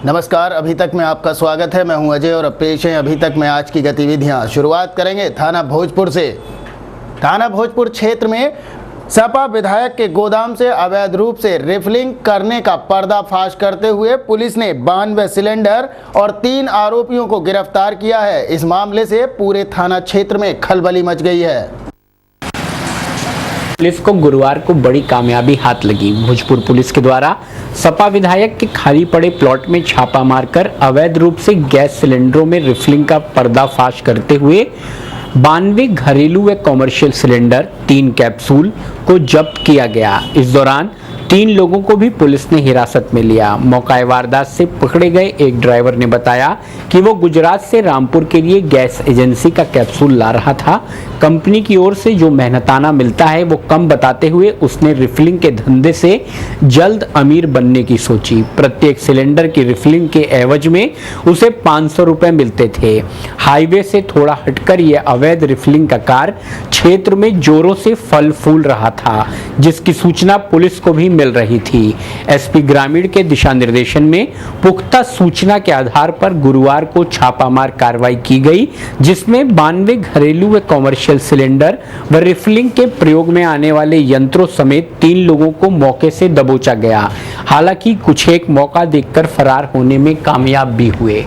नमस्कार, अभी तक में आपका स्वागत है। मैं हूं अजय और अब पेश है अभी तक में आज की गतिविधियां। शुरुआत करेंगे थाना भोजपुर से। थाना भोजपुर क्षेत्र में सपा विधायक के गोदाम से अवैध रूप से रिफिलिंग करने का पर्दाफाश करते हुए पुलिस ने 92 सिलेंडर और 3 आरोपियों को गिरफ्तार किया है। इस मामले से पूरे थाना क्षेत्र में खलबली मच गई है। पुलिस को गुरुवार को बड़ी कामयाबी हाथ लगी। भोजपुर पुलिस के द्वारा सपा विधायक के खाली पड़े प्लॉट में छापा मारकर अवैध रूप से गैस सिलेंडरों में रिफिलिंग का पर्दाफाश करते हुए 92 घरेलू व कॉमर्शियल सिलेंडर 3 कैप्सूल को जब्त किया गया। इस दौरान 3 लोगों को भी पुलिस ने हिरासत में लिया। मौका वारदात से पकड़े गए एक ड्राइवर ने बताया कि वो गुजरात से रामपुर के लिए गैस एजेंसी का कैप्सूल ला रहा था। कंपनी की ओर से जो मेहनताना मिलता है वो कम बताते हुए उसने रिफिलिंग के धंधे से जल्द अमीर बनने की सोची। प्रत्येक सिलेंडर की रिफिलिंग के एवज में उसे 500 रुपए मिलते थे। हाईवे से थोड़ा हटकर यह अवैध रिफिलिंग का कार्य क्षेत्र में जोरों से फल फूल रहा था, जिसकी सूचना पुलिस को भी मिल रही थी। एसपी ग्रामीण के दिशा निर्देशन में पुख्ता सूचना के आधार पर गुरुवार को छापामार कार्रवाई की गई, जिसमें 92 घरेलू व कॉमर्शियल सिलेंडर व रिफिलिंग के प्रयोग में आने वाले यंत्रों समेत 3 लोगों को मौके से दबोचा गया। हालांकि कुछ एक मौका देखकर फरार होने में कामयाब भी हुए।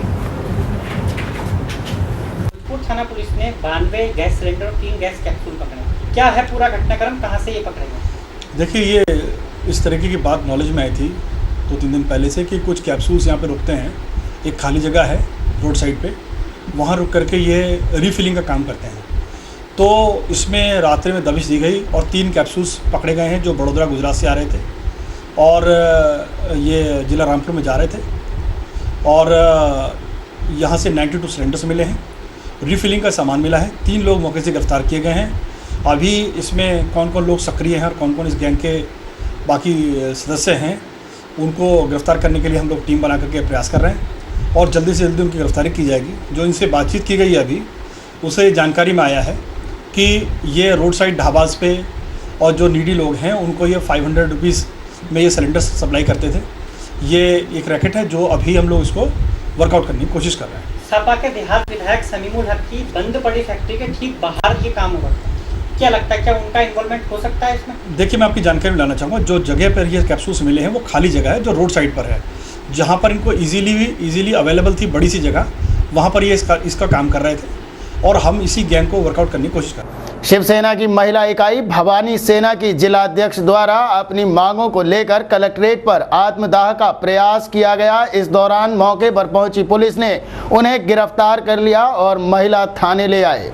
थाना पुलिस ने 92 गैस सिलेंडर और 3 गैस कैप्सूल पकड़े। क्या है पूरा घटनाक्रम, कहां से ये पकड़े गए? देखिए, ये इस तरीके की बात नॉलेज में आई थी 2-3 दिन पहले से कि कुछ कैप्सूल्स यहाँ पे रुकते हैं। एक खाली जगह है रोड साइड पे, वहाँ रुक करके ये रीफिलिंग का काम करते हैं। तो इसमें रात्रि में दबिश दी गई और 3 कैप्सूल्स पकड़े गए हैं जो बड़ौदा गुजरात से आ रहे थे और ये जिला रामपुर में जा रहे थे। और यहाँ से 92 सिलेंडर्स मिले हैं, रीफिलिंग का सामान मिला है। 3 लोग मौके से गिरफ्तार किए गए हैं। अभी इसमें कौन कौन लोग सक्रिय हैं और कौन कौन इस गैंग के बाकी सदस्य हैं, उनको गिरफ्तार करने के लिए हम लोग टीम बना करके प्रयास कर रहे हैं और जल्दी से जल्दी उनकी गिरफ्तारी की जाएगी। जो इनसे बातचीत की गई है अभी, उसे जानकारी में आया है कि ये रोड साइड ढाबास पे और जो नीडी लोग हैं उनको ये 500 रुपीज़ में ये सिलेंडर सप्लाई करते थे। ये एक रैकेट है जो अभी हम लोग इसको वर्कआउट करने की कोशिश कर रहे हैं। सपा के देहात विधायक समीमुल हक की बंद पड़ी फैक्ट्री के ठीक बाहर ये काम हो रहा है। क्या लगता है, क्या उनका इन्वॉल्वमेंट हो सकता है इसमें? देखिए, मैं आपकी जानकारी लाना चाहूँगा। जो जगह पर ये कैप्सूल्स मिले हैं वो खाली जगह है जो रोड साइड पर है, जहाँ पर इनको इजीली अवेलेबल थी बड़ी सी जगह, वहाँ पर ये इसका काम कर रहे थे और हम इसी गैंग को वर्कआउट करने की कोशिश कर रहे हैं। शिवसेना की महिला इकाई भवानी सेना की जिलाध्यक्ष द्वारा अपनी मांगों को लेकर कलेक्ट्रेट पर आत्मदाह का प्रयास किया गया। इस दौरान मौके पर पहुंची पुलिस ने उन्हें गिरफ्तार कर लिया और महिला थाने ले आए।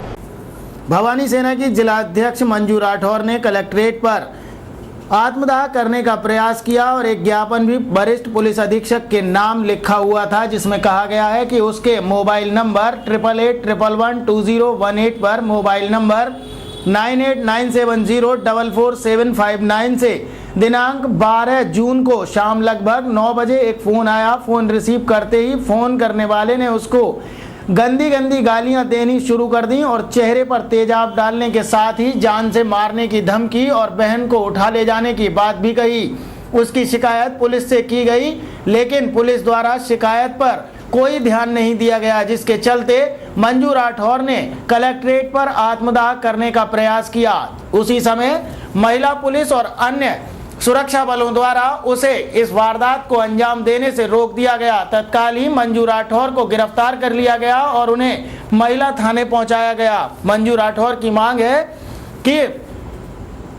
भवानी सेना की जिलाध्यक्ष मंजू राठौर ने कलेक्ट्रेट पर आत्मदाह करने का प्रयास किया और एक ज्ञापन भी वरिष्ठ पुलिस अधीक्षक के नाम लिखा हुआ था, जिसमें कहा गया है कि उसके मोबाइल नंबर 8881112018 पर मोबाइल नंबर 9897044759 से दिनांक 12 जून को शाम लगभग 9 बजे एक फ़ोन आया। फ़ोन रिसीव करते ही फ़ोन करने वाले ने उसको गंदी गालियां देनी शुरू कर दी और चेहरे पर तेजाब डालने के साथ ही जान से मारने की धमकी और बहन को उठा ले जाने की बात भी कही। उसकी शिकायत पुलिस से की गई, लेकिन पुलिस द्वारा शिकायत पर कोई ध्यान नहीं दिया गया, जिसके चलते मंजू राठौर ने कलेक्ट्रेट पर आत्मदाह करने का प्रयास किया। उसी समय महिला पुलिस और अन्य सुरक्षा बलों द्वारा उसे इस वारदात को अंजाम देने से रोक दिया गया। तत्काल ही मंजू राठौर को गिरफ्तार कर लिया गया और उन्हें महिला थाने पहुंचाया गया। मंजू राठौर की मांग है कि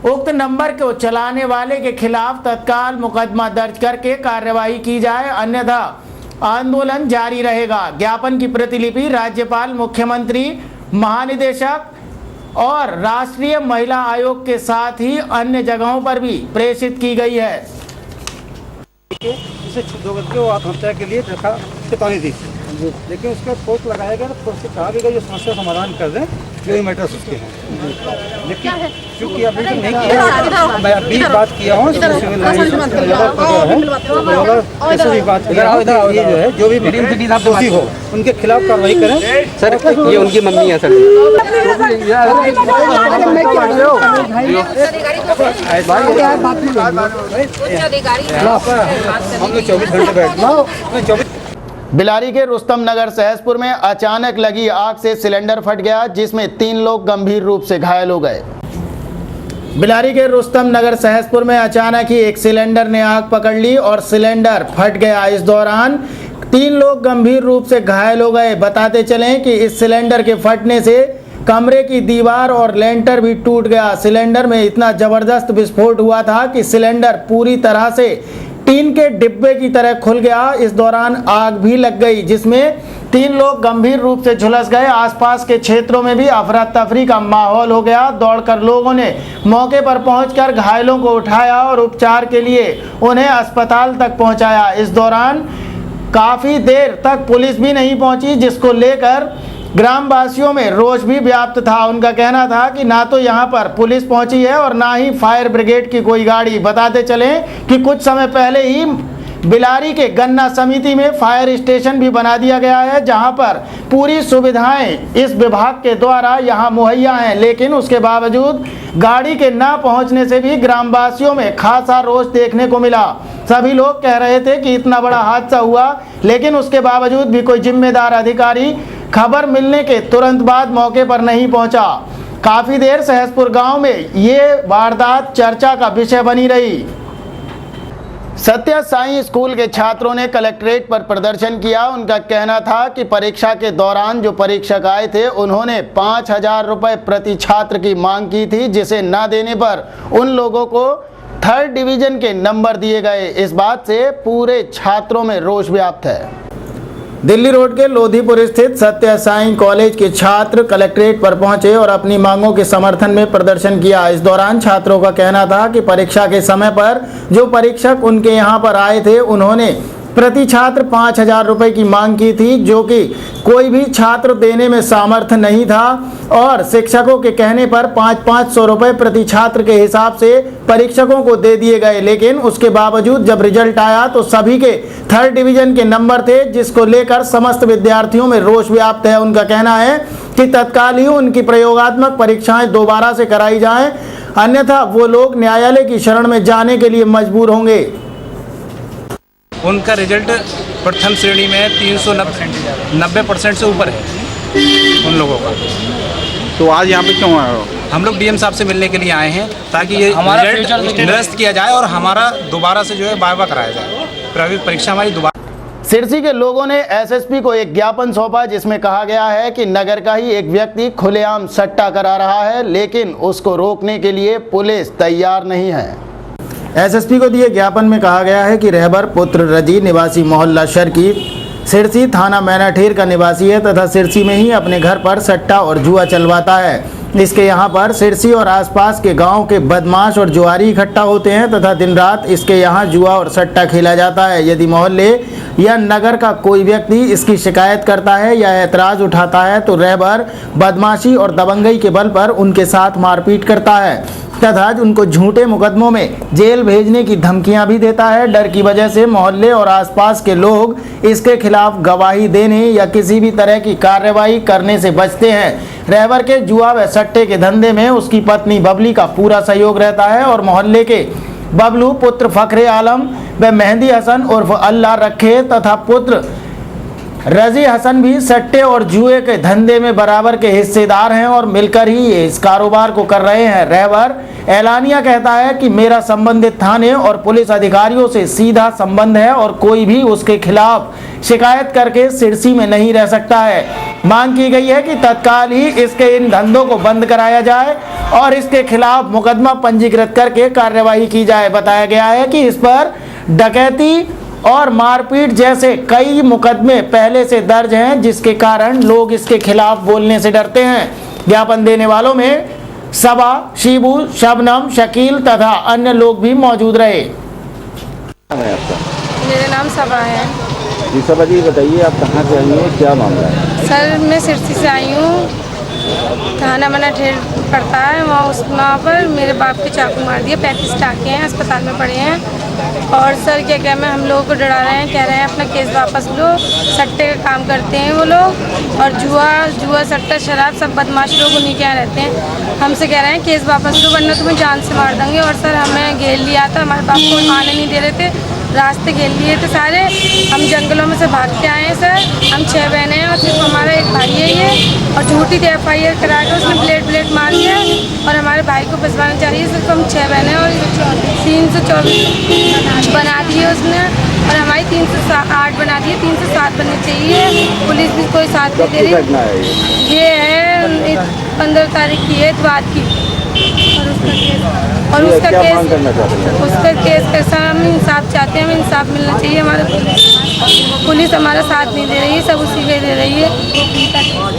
उक्त नंबर को चलाने वाले के खिलाफ तत्काल मुकदमा दर्ज करके कार्यवाही की जाए, अन्यथा आंदोलन जारी रहेगा। ज्ञापन की प्रतिलिपि राज्यपाल, मुख्यमंत्री, महानिदेशक और राष्ट्रीय महिला आयोग के साथ ही अन्य जगहों पर भी प्रेषित की गई है। इसे दो करके वो आत्महत्या के लिए चेतावनी दी, लेकिन उसका पोस्ट लगाया गया तो उससे कहा भी गया ये समस्या समाधान कर दें, जो ही मैटर्स उसके हैं। लेकिन क्योंकि अभी तक नहीं किया, मैं अभी बात किया हूँ सिविल लाइन है, ऐसे भी बात किया ये जो है जो भी दोषी हो उनके खिलाफ कार्रवाई करें। सर, ये उनकी मम्मी है सर। हम लोग 24 घंटे बैठ बिलारी के रुस्तम नगर सहसपुर में अचानक लगी आग से सिलेंडर फट गया, जिसमें 3 लोग गंभीर रूप से घायल हो गए। बिलारी के रुस्तम नगर सहसपुर में अचानक ही एक सिलेंडर ने आग पकड़ ली और सिलेंडर फट गया। इस दौरान 3 लोग गंभीर रूप से घायल हो गए। बताते चलें कि इस सिलेंडर के फटने से कमरे की दीवार और लेंटर भी टूट गया। सिलेंडर में इतना जबरदस्त विस्फोट हुआ था कि सिलेंडर पूरी तरह से टीन के डिब्बे की तरह खुल गया। इस दौरान आग भी लग गई, जिसमें 3 लोग गंभीर रूप से झुलस गए। आसपास के क्षेत्रों में भी अफरा तफरी का माहौल हो गया। दौड़कर लोगों ने मौके पर पहुंचकर घायलों को उठाया और उपचार के लिए उन्हें अस्पताल तक पहुंचाया। इस दौरान काफ़ी देर तक पुलिस भी नहीं पहुंची, जिसको लेकर ग्रामवासियों में रोष भी व्याप्त था। उनका कहना था कि ना तो यहाँ पर पुलिस पहुंची है और ना ही फायर ब्रिगेड की कोई गाड़ी। बताते चलें कि कुछ समय पहले ही बिलारी के गन्ना समिति में फायर स्टेशन भी बना दिया गया है, जहां पर पूरी सुविधाएं इस विभाग के द्वारा यहां मुहैया हैं, लेकिन उसके बावजूद गाड़ी के ना पहुंचने से भी ग्रामवासियों में खासा रोष देखने को मिला। सभी लोग कह रहे थे कि इतना बड़ा हादसा हुआ, लेकिन उसके बावजूद भी कोई जिम्मेदार अधिकारी खबर मिलने के तुरंत बाद मौके पर नहीं पहुंचा। काफी देर सहसपुर गांव में ये वारदात चर्चा का विषय बनी रही। सत्य साई स्कूल के छात्रों ने कलेक्ट्रेट पर प्रदर्शन किया। उनका कहना था कि परीक्षा के दौरान जो परीक्षक आए थे उन्होंने 5,000 रुपये प्रति छात्र की मांग की थी, जिसे न देने पर उन लोगों को 3rd डिवीजन के नंबर दिए गए। इस बात से पूरे छात्रों में रोष व्याप्त है। दिल्ली रोड के लोधीपुर स्थित सत्य साई कॉलेज के छात्र कलेक्ट्रेट पर पहुंचे और अपनी मांगों के समर्थन में प्रदर्शन किया। इस दौरान छात्रों का कहना था कि परीक्षा के समय पर जो परीक्षक उनके यहां पर आए थे उन्होंने प्रति छात्र 5,000 रुपये की मांग की थी, जो कि कोई भी छात्र देने में सामर्थ्य नहीं था और शिक्षकों के कहने पर 500 रुपये प्रति छात्र के हिसाब से परीक्षकों को दे दिए गए। लेकिन उसके बावजूद जब रिजल्ट आया तो सभी के 3rd डिवीजन के नंबर थे, जिसको लेकर समस्त विद्यार्थियों में रोष व्याप्त है। उनका कहना है कि तत्काल ही उनकी प्रयोगात्मक परीक्षाएं दोबारा से कराई जाएं, अन्यथा वो लोग न्यायालय की शरण में जाने के लिए मजबूर होंगे। उनका रिजल्ट प्रथम श्रेणी में 390% से ऊपर है उन लोगों का। तो आज यहाँ पे क्यों आए हो? हम लोग डीएम साहब से मिलने के लिए आए हैं ताकि ये रिजल्ट निरस्त किया जाए और हमारा दोबारा से जो है वाइवा कराया जाए, प्रायोगिक परीक्षा हमारी दोबारा। सिरसी के लोगों ने एसएसपी को एक ज्ञापन सौंपा, जिसमें कहा गया है कि नगर का ही एक व्यक्ति खुलेआम सट्टा करा रहा है, लेकिन उसको रोकने के लिए पुलिस तैयार नहीं है। एसएसपी को दिए ज्ञापन में कहा गया है कि रहबर पुत्र रजी निवासी मोहल्ला शर्की सिरसी थाना मैनाठेर का निवासी है तथा सिरसी में ही अपने घर पर सट्टा और जुआ चलवाता है। इसके यहाँ पर सिरसी और आसपास के गांव के बदमाश और जुआरी इकट्ठा होते हैं तथा दिन रात इसके यहाँ जुआ और सट्टा खेला जाता है। यदि मोहल्ले या नगर का कोई व्यक्ति इसकी शिकायत करता है या ऐतराज़ उठाता है तो रहबर बदमाशी और दबंगई के बल पर उनके साथ मारपीट करता है तथा उनको झूठे मुकदमों में जेल भेजने की धमकियां भी देता है। डर की वजह से मोहल्ले और आसपास के लोग इसके खिलाफ गवाही देने या किसी भी तरह की कार्रवाई करने से बचते हैं। रहबर के जुआ व सट्टे के धंधे में उसकी पत्नी बबली का पूरा सहयोग रहता है और मोहल्ले के बबलू पुत्र फखरे आलम व मेहंदी हसन उर्फ अल्लाह रखे तथा पुत्र रजी हसन भी सट्टे और जुए के धंधे में बराबर के हिस्सेदार हैं और मिलकर ही इस कारोबार को कर रहे हैं। रहबर एलानिया कहता है कि मेरा संबंधित थाने और पुलिस अधिकारियों से सीधा संबंध है और कोई भी उसके खिलाफ शिकायत करके सिरसी में नहीं रह सकता है। मांग की गई है कि तत्काल ही इसके इन धंधों को बंद कराया जाए और इसके खिलाफ मुकदमा पंजीकृत करके कार्यवाही की जाए। बताया गया है कि इस पर डकैती और मारपीट जैसे कई मुकदमे पहले से दर्ज हैं, जिसके कारण लोग इसके खिलाफ बोलने से डरते हैं। ज्ञापन देने वालों में सबा, शिबू, शबनम, शकील तथा अन्य लोग भी मौजूद रहे। मेरा नाम सबा है। जी सबा जी, बताइए आप कहाँ से आई हैं, क्या मामला है? सर मैं सिरसी से आई हूँ, थाना मैनाठेर पड़ता है, वहाँ पर मेरे बाप के चाकू मार दिए, 35 टाँके हैं, अस्पताल में पड़े हैं। और सर क्या क्या मैं हम लोगों को डरा रहे हैं, कह रहे हैं अपना केस वापस लो, सट्टे का काम करते हैं वो लोग और जुआ सट्टा शराब सब बदमाश लोग उन्हीं के यहाँ रहते हैं। हमसे कह रहे हैं केस वापस लो वरना तुम्हें जान से मार देंगे। और सर हमें घेर लिया था, हमारे बाप को आने नहीं दे रहे थे रास्ते घेर लिए थे सारे। हम जंगलों में से भाग के आए हैं सर। हम 6 बहनें हैं और सिर्फ हमारा एक भाई है ये, और झूठी थी FIR करा के उसने ब्लेड मार दिया और हमारे भाई को फंसवाना चाहिए। सिर्फ हम 6 बहनें और 324 बना दिए उसने, और हमारी 308 बना दिए, 307 बननी चाहिए। पुलिस भी कोई साथ नहीं दे रही। ये है 15 तारीख की है, इतवार की। और उसका केस कैसा, हम इंसाफ चाहते हैं, हमें इंसाफ मिलना चाहिए। हमारे पुलिस हमारा साथ नहीं दे रही है, सब उसी के दे रही है।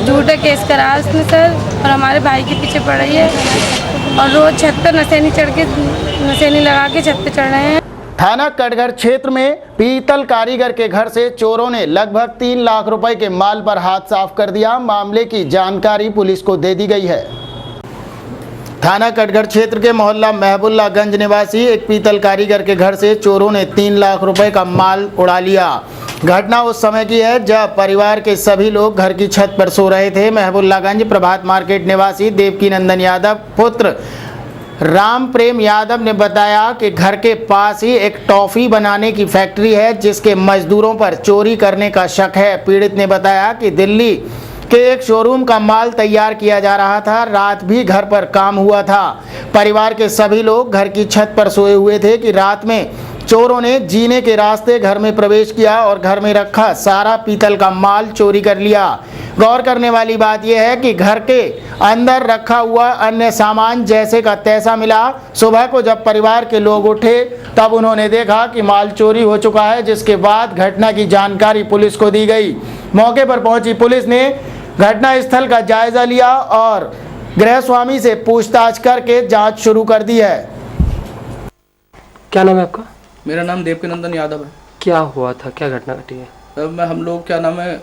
झूठा केस करा उसने सर, और हमारे भाई के पीछे पड़ रही है, और रोज छत पर नशेनी लगा के छत पे चढ़ रहे हैं। थाना कटघर क्षेत्र में पीतल कारीगर के घर से चोरों ने लगभग 3 लाख रुपए के माल पर हाथ साफ कर दिया। मामले की जानकारी पुलिस को दे दी गई है। थाना कटघर क्षेत्र के मोहल्ला महबुल्लागंज निवासी एक पीतल कारीगर के घर से चोरों ने 3 लाख रुपए का माल उड़ा लिया। घटना उस समय की है जब परिवार के सभी लोग घर की छत पर सो रहे थे। महबुल्लागंज प्रभात मार्केट निवासी देवकी नंदन यादव पुत्र राम प्रेम यादव ने बताया कि घर के पास ही एक टॉफी बनाने की फैक्ट्री है जिसके मजदूरों पर चोरी करने का शक है। पीड़ित ने बताया कि दिल्ली के एक शोरूम का माल तैयार किया जा रहा था। रात भी घर पर काम हुआ था। परिवार के सभी लोग घर की छत पर सोए हुए थे कि रात में चोरों ने जीने के रास्ते घर में प्रवेश किया और घर में रखा सारा पीतल का माल चोरी कर लिया। गौर करने वाली बात यह है कि घर के अंदर रखा हुआ अन्य सामान जैसे का तैसा मिला। सुबह को जब परिवार के लोग उठे तब उन्होंने देखा कि माल चोरी हो चुका है, जिसके बाद घटना की जानकारी पुलिस को दी गई। मौके पर पहुंची पुलिस ने घटना स्थल का जायजा लिया और गृह स्वामी से पूछताछ करके जांच शुरू कर दी है। क्या नाम है आपका? मेरा नाम देवकी नंदन यादव है। क्या हुआ था, क्या घटना घटी है? हम लोग क्या नाम है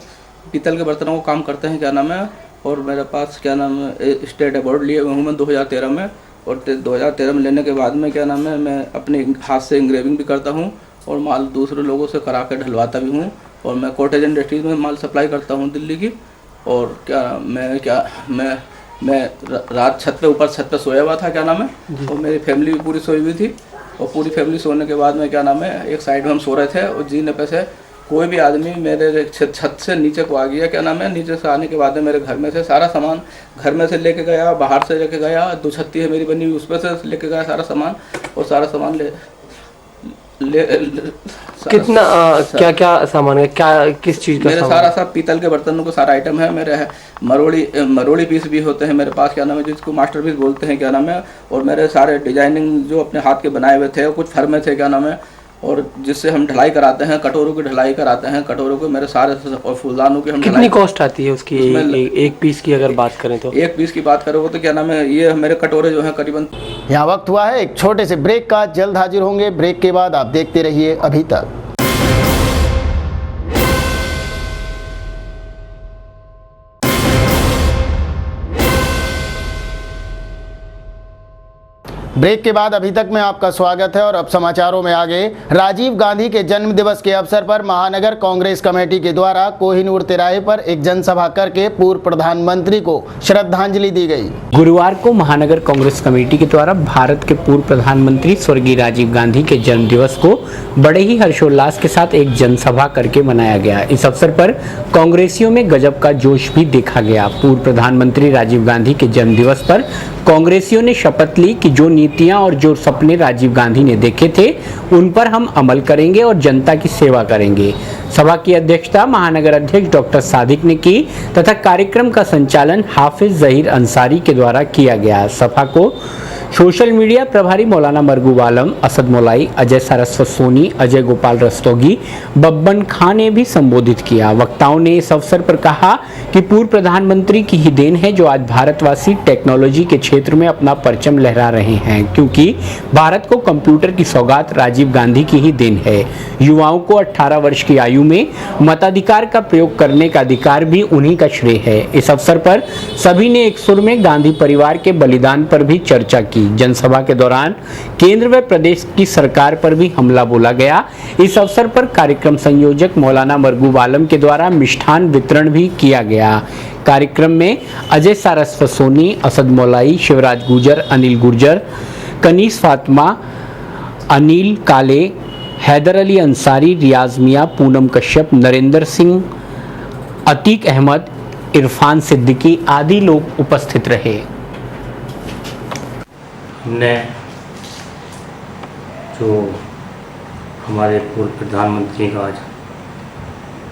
पीतल के बर्तनों को काम करते हैं क्या नाम है, और मेरे पास क्या नाम है स्टेट अवार्ड लिए हुए हूँ मैं 2013 में, और 2013 में लेने के बाद में क्या नाम है मैं अपने हाथ से इंग्रेविंग भी करता हूँ और माल दूसरे लोगों से करा कर ढलवाता भी हूँ, और मैं कॉटेज इंडस्ट्रीज में माल सप्लाई करता हूँ दिल्ली की। और मैं रात छत पे ऊपर छत पे सोया हुआ था क्या नाम है, और मेरी फैमिली भी पूरी सोई हुई थी, और पूरी फैमिली सोने के बाद में क्या नाम है एक साइड में हम सो रहे थे, और जीने पे से कोई भी आदमी मेरे छत से नीचे को आ गया क्या नाम है। नीचे से आने के बाद में मेरे घर में से सारा सामान घर में से लेके गया, बाहर से लेके गया, 2 छत्ती है मेरी बनी हुई उस पर से लेके गया सारा सामान, और सारा सामान कितना क्या क्या सामान है, क्या किस चीज़ का? मेरे सारा सब पीतल के बर्तनों का सारा आइटम है। मेरे मरोड़ी पीस भी होते हैं मेरे पास क्या नाम है, जिसको मास्टर पीस बोलते हैं क्या नाम है, और मेरे सारे डिजाइनिंग जो अपने हाथ के बनाए हुए थे कुछ फर्मे थे क्या नाम है, और जिससे हम ढलाई कराते हैं, कटोरों की ढलाई कराते हैं, कटोरों को मेरे सारे और फूलदानों की हम कितनी कॉस्ट आती है उसकी? एक पीस की अगर बात करें तो एक पीस की बात करोगे तो क्या नाम है ये मेरे कटोरे जो हैं करीबन। यहाँ वक्त हुआ है एक छोटे से ब्रेक का, जल्द हाजिर होंगे। ब्रेक के बाद आप देखते रहिए अभी तक। ब्रेक के बाद अभी तक में आपका स्वागत है और अब समाचारों में आगे। राजीव गांधी के जन्म दिवस के अवसर पर महानगर कांग्रेस कमेटी के द्वारा कोहिनूर तिराहे पर एक जनसभा करके पूर्व प्रधानमंत्री को श्रद्धांजलि दी गई। गुरुवार को महानगर कांग्रेस कमेटी के द्वारा भारत के पूर्व प्रधानमंत्री स्वर्गीय राजीव गांधी के जन्म दिवस को बड़े ही हर्षोल्लास के साथ एक जनसभा करके मनाया गया। इस अवसर पर कांग्रेसियों में गजब का जोश भी देखा गया। पूर्व प्रधानमंत्री राजीव गांधी के जन्म दिवस पर कांग्रेसियों ने शपथ ली कि जो नीतियां और जो सपने राजीव गांधी ने देखे थे उन पर हम अमल करेंगे और जनता की सेवा करेंगे। सभा की अध्यक्षता महानगर अध्यक्ष डॉक्टर सादिक ने की तथा कार्यक्रम का संचालन हाफिज जहीर अंसारी के द्वारा किया गया। सभा को सोशल मीडिया प्रभारी मौलाना मरगूब आलम, असद मौलाई, अजय सारस्वत सोनी, अजय गोपाल रस्तोगी, बब्बन खां ने भी संबोधित किया। वक्ताओं ने इस अवसर पर कहा कि पूर्व प्रधानमंत्री की ही देन है जो आज भारतवासी टेक्नोलॉजी के क्षेत्र में अपना परचम लहरा रहे हैं, क्योंकि भारत को कंप्यूटर की सौगात राजीव गांधी की ही देन है। युवाओं को 18 वर्ष की आयु में मताधिकार का प्रयोग करने का अधिकार भी उन्हीं का श्रेय है। इस अवसर पर सभी ने एक सुर में गांधी परिवार के बलिदान पर भी चर्चा की। जनसभा के दौरान केंद्र व प्रदेश की सरकार पर भी हमला बोला गया। इस अवसर पर कार्यक्रम संयोजक मौलाना मरगूब आलम के द्वारा मिष्ठान वितरण भी किया गया। कार्यक्रम में अजय सारस्वत सोनी, असद मौलाई, शिवराज गुर्जर, अनिल गुर्जर, कनीस फातिमा, अनिल काले, हैदर अली अंसारी, रियाज मियाँ, पूनम कश्यप, नरेंद्र सिंह, अतीक अहमद, इरफान सिद्दीकी आदि लोग उपस्थित रहे। हमने जो हमारे पूर्व प्रधानमंत्री का आज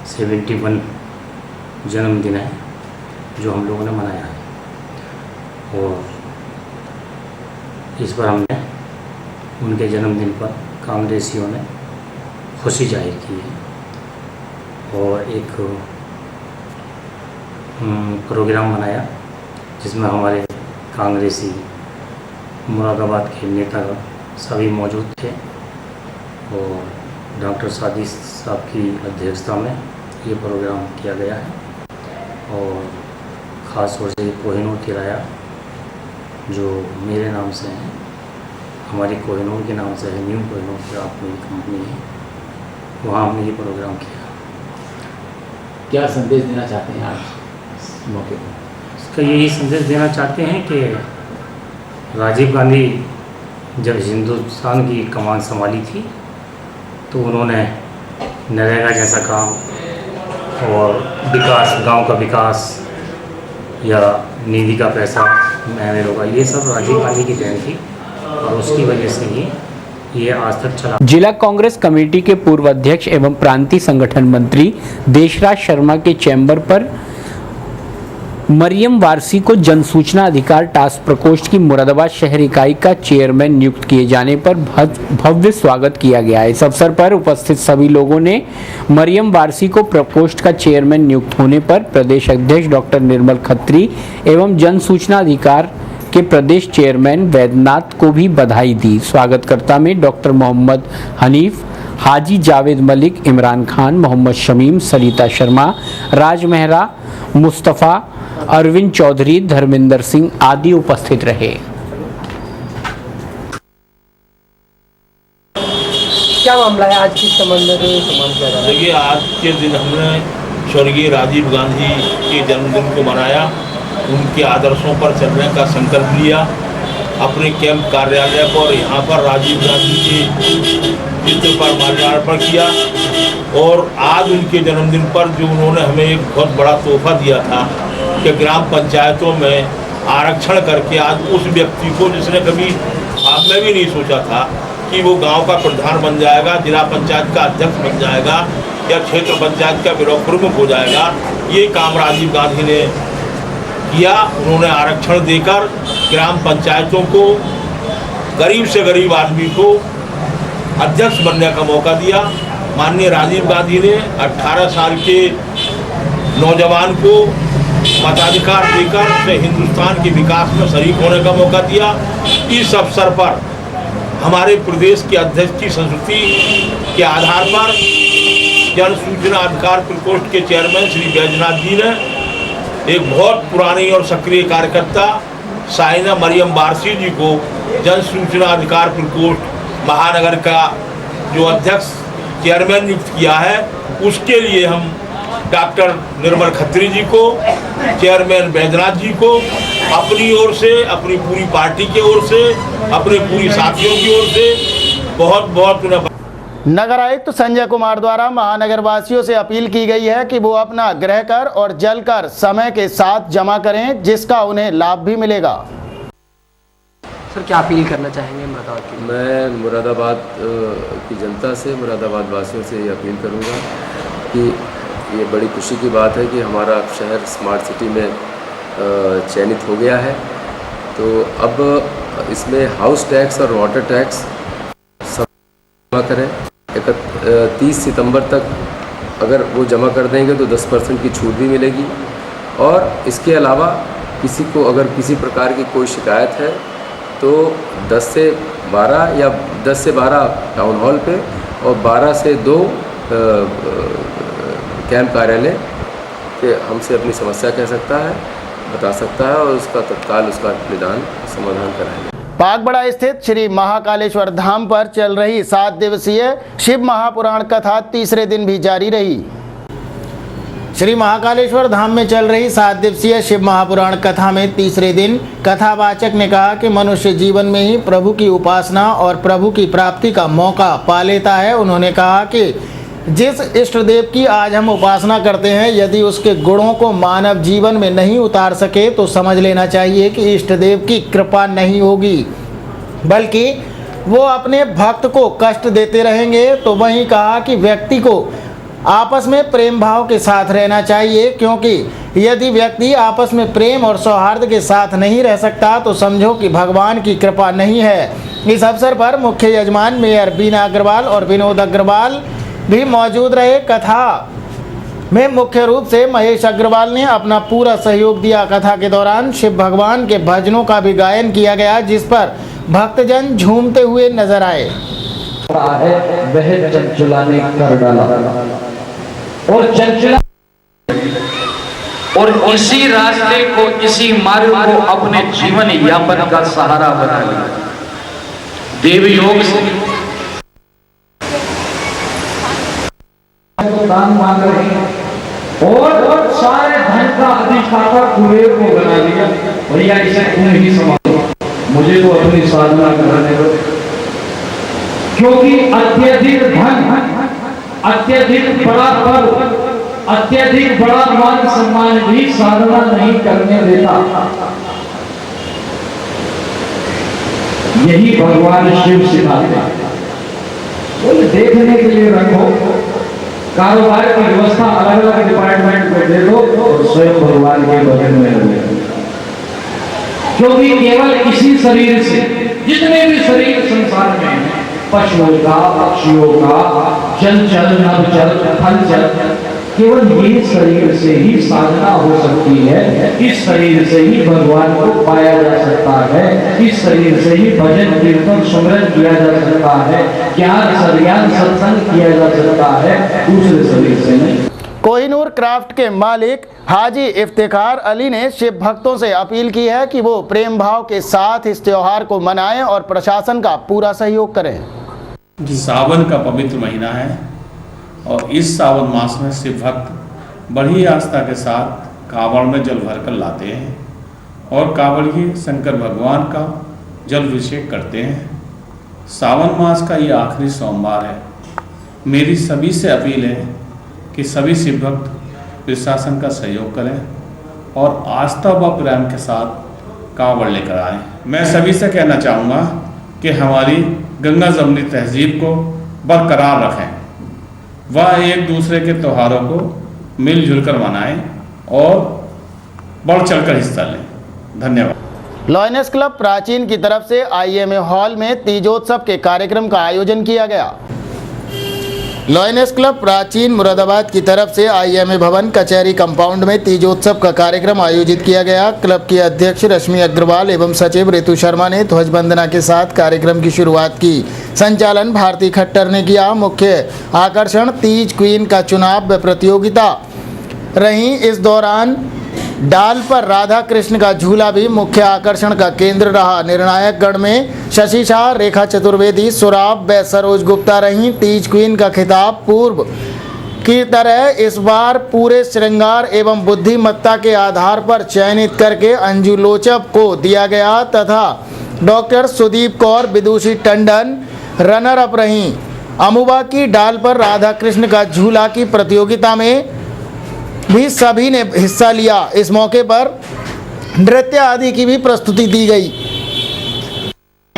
71 जन्मदिन है जो हम लोगों ने मनाया है, और इस पर हमने उनके जन्मदिन पर कांग्रेसियों ने खुशी जाहिर की है और एक प्रोग्राम बनाया जिसमें हमारे कांग्रेसी मुरादाबाद के नेता सभी मौजूद थे और डॉक्टर सादी साहब की अध्यक्षता में ये प्रोग्राम किया गया है। और ख़ास तौर से कोहिनूर किराया जो मेरे नाम से है, हमारी कोहिनूर के नाम से है, न्यू कोहिनूर जो आप मेरी कंपनी है, वहाँ हमने ये प्रोग्राम किया। क्या संदेश देना चाहते हैं आज इस मौके पर? इसका यही संदेश देना चाहते हैं कि राजीव गांधी जब हिंदुस्तान की कमान संभाली थी तो उन्होंने नरेगा जैसा काम और विकास, गांव का विकास या निधि का पैसा मैंने रोका, ये सब राजीव गांधी की देन थी और उसकी वजह से ही ये आज तक चला। जिला कांग्रेस कमेटी के पूर्व अध्यक्ष एवं प्रांतीय संगठन मंत्री देशराज शर्मा के चैम्बर पर मरियम वारसी को जनसूचना अधिकार टास्क प्रकोष्ठ की मुरादाबाद शहर इकाई का चेयरमैन नियुक्त किए जाने पर भव्य स्वागत किया गया। इस अवसर पर उपस्थित सभी लोगों ने मरियम वारसी को प्रकोष्ठ का चेयरमैन नियुक्त होने पर प्रदेश अध्यक्ष डॉक्टर निर्मल खत्री एवं जनसूचना अधिकार के प्रदेश चेयरमैन वैद्यनाथ को भी बधाई दी। स्वागतकर्ता में डॉक्टर मोहम्मद हनीफ, हाजी जावेद मलिक, इमरान खान, मोहम्मद शमीम, सरिता शर्मा, राज मेहरा, मुस्तफ़ा, अरविंद चौधरी, धर्मेंद्र सिंह आदि उपस्थित रहे। क्या मामला है आज किस संबंध में सम्मान किया जा रहा है? देखिए, आज के दिन हमने स्वर्गीय राजीव गांधी के जन्मदिन को मनाया, उनके आदर्शों पर चलने का संकल्प लिया। अपने कैंप कार्यालय पर यहाँ पर राजीव गांधी के चित्र पर माल्यार्पण किया और आज उनके जन्मदिन पर जो उन्होंने हमें एक बहुत बड़ा तोहफा दिया था कि ग्राम पंचायतों में आरक्षण करके आज उस व्यक्ति को जिसने कभी ख्वाब में भी नहीं सोचा था कि वो गांव का प्रधान बन जाएगा, जिला पंचायत का अध्यक्ष बन जाएगा या क्षेत्र पंचायत का ब्लॉक प्रमुख हो जाएगा, ये काम राजीव गांधी ने किया। उन्होंने आरक्षण देकर ग्राम पंचायतों को गरीब से गरीब आदमी को अध्यक्ष बनने का मौका दिया। माननीय राजीव गांधी ने 18 साल के नौजवान को मताधिकार देकर उसे हिंदुस्तान के विकास में शरीक होने का मौका दिया। इस अवसर पर हमारे प्रदेश के अध्यक्ष की संस्कृति के आधार पर जन सूचना अधिकार प्रकोष्ठ के चेयरमैन श्री बैजनाथ जी ने एक बहुत पुरानी और सक्रिय कार्यकर्ता साइना मरियम वारसी जी को जन सूचना अधिकार प्रकोष्ठ महानगर का जो अध्यक्ष चेयरमैन नियुक्त किया है, उसके लिए हम डॉक्टर निर्मल खत्री जी को, चेयरमैन बैजनाथ जी को अपनी ओर से, अपनी पूरी पार्टी की ओर से, अपने पूरी साथियों की ओर से बहुत बहुत उन्हें। नगर आयुक्त संजय कुमार द्वारा महानगर वासियों से अपील की गई है कि वो अपना गृह कर और जल कर समय के साथ जमा करें, जिसका उन्हें लाभ भी मिलेगा। सर, क्या अपील करना चाहेंगे मुरादाबाद की? मैं मुरादाबाद की जनता से, मुरादाबाद वासियों से ये अपील करूँगा कि ये बड़ी खुशी की बात है कि हमारा शहर स्मार्ट सिटी में चयनित हो गया है। तो अब इसमें हाउस टैक्स और वाटर टैक्स सब जमा करें। 30 सितंबर तक अगर वो जमा कर देंगे तो 10% की छूट भी मिलेगी। और इसके अलावा किसी को अगर किसी प्रकार की कोई शिकायत है तो 10 से 12 या 10 से 12 टाउन हॉल पे और 12 से 2 कैंप कार्यालय के हमसे अपनी समस्या कह सकता है, बता सकता है और उसका तत्काल उसका निदान समाधान कराएंगे। बागबड़ा स्थित श्री महाकालेश्वर धाम पर चल रही 7 दिवसीय शिव महापुराण कथा तीसरे दिन भी जारी रही। श्री महाकालेश्वर धाम में चल रही 7 दिवसीय शिव महापुराण कथा में तीसरे दिन कथावाचक ने कहा कि मनुष्य जीवन में ही प्रभु की उपासना और प्रभु की प्राप्ति का मौका पा लेता है। उन्होंने कहा कि जिस इष्ट देव की आज हम उपासना करते हैं, यदि उसके गुणों को मानव जीवन में नहीं उतार सके तो समझ लेना चाहिए कि इष्ट देव की कृपा नहीं होगी, बल्कि वो अपने भक्त को कष्ट देते रहेंगे। तो वहीं कहा कि व्यक्ति को आपस में प्रेम भाव के साथ रहना चाहिए, क्योंकि यदि व्यक्ति आपस में प्रेम और सौहार्द के साथ नहीं रह सकता तो समझो कि भगवान की कृपा नहीं है। इस अवसर पर मुख्य यजमान मेयर बीना अग्रवाल और विनोद अग्रवाल भी मौजूद रहे। कथा में मुख्य रूप से महेश अग्रवाल ने अपना पूरा सहयोग दिया। कथा के दौरान शिव भगवान के भजनों का भी गायन किया गया, जिस पर भक्तजन झूमते हुए नजर आए। वह चंचला ने कर डाला और चंचला और इसी रास्ते को, इसी मार्ग को अपने जीवन यापन का सहारा बना लिया। देव योग से दान मांग रहे हैं और सारे धन का अधिष्ठाता कुबेर को बना लिया। भैया इसे तुम ही संभालो, मुझे तो अपनी साधना करने दो, क्योंकि अत्यधिक धन, अत्यधिक बड़ा पद, अत्यधिक बड़ा मान सम्मान भी साधना नहीं करने देता। यही भगवान शिव सिखाते हैं। बोले देखने के लिए रखो, कारोबार की व्यवस्था अलग अलग डिपार्टमेंट को दे दो और स्वयं भगवान के भजन में लगे, क्योंकि केवल इसी शरीर से, जितने भी शरीर संसार में हैं, पशुओं का, पक्षियों का, जल चल, नभ चल, फल चल, केवल ये शरीर से ही साधना हो सकती है। इस शरीर से ही भगवान को पाया जा सकता है। इस शरीर से ही भजन कीर्तन सुमरन किया जा सकता है, ज्ञान सरियान सत्संग किया जा सकता है, दूसरे शरीर से नहीं। कोहिनूर क्राफ्ट के मालिक हाजी इफ्तिखार अली ने शिव भक्तों से अपील की है कि वो प्रेम भाव के साथ इस त्योहार को मनाएं और प्रशासन का पूरा सहयोग करें। सावन का पवित्र महीना है और इस सावन मास में शिव भक्त बड़ी आस्था के साथ कांवड़ में जल भरकर लाते हैं और कांवड़िए शंकर भगवान का जल अभिषेक करते हैं। सावन मास का ये आखिरी सोमवार है। मेरी सभी से अपील है कि सभी शिव भक्त प्रशासन का सहयोग करें और आस्था व प्रेम के साथ कांवड़ लेकर आएँ। मैं सभी से कहना चाहूँगा कि हमारी गंगा जमुनी तहजीब को बरकरार रखें, वह एक दूसरे के त्योहारों को मिलजुल कर मनाएं और बढ़ चढ़कर हिस्सा लें। धन्यवाद। लॉयनेस क्लब प्राचीन की तरफ से IMA हॉल में तीजोत्सव के कार्यक्रम का आयोजन किया गया। लॉयनेस क्लब प्राचीन मुरादाबाद की तरफ से IMA भवन कचहरी कंपाउंड में तीजोत्सव का कार्यक्रम आयोजित किया गया। क्लब की अध्यक्ष रश्मि अग्रवाल एवं सचिव ऋतु शर्मा ने ध्वजवंदना के साथ कार्यक्रम की शुरुआत की। संचालन भारती खट्टर ने किया। मुख्य आकर्षण तीज क्वीन का चुनाव व प्रतियोगिता रही। इस दौरान डाल पर राधा कृष्ण का झूला भी मुख्य आकर्षण का केंद्र रहा। निर्णायक गण में शशि शाह, रेखा चतुर्वेदी, सुराब व सरोज गुप्ता रहीं। तीज क्वीन का खिताब पूर्व की तरह इस बार पूरे श्रृंगार एवं बुद्धिमत्ता के आधार पर चयनित करके अंजू लोचब को दिया गया तथा डॉक्टर सुदीप कौर विदुषी टंडन रनर अप रहीं। अमुबा की डाल पर राधा कृष्ण का झूला की प्रतियोगिता में भी सभी ने हिस्सा लिया। इस मौके पर नृत्य आदि की भी प्रस्तुति दी गई।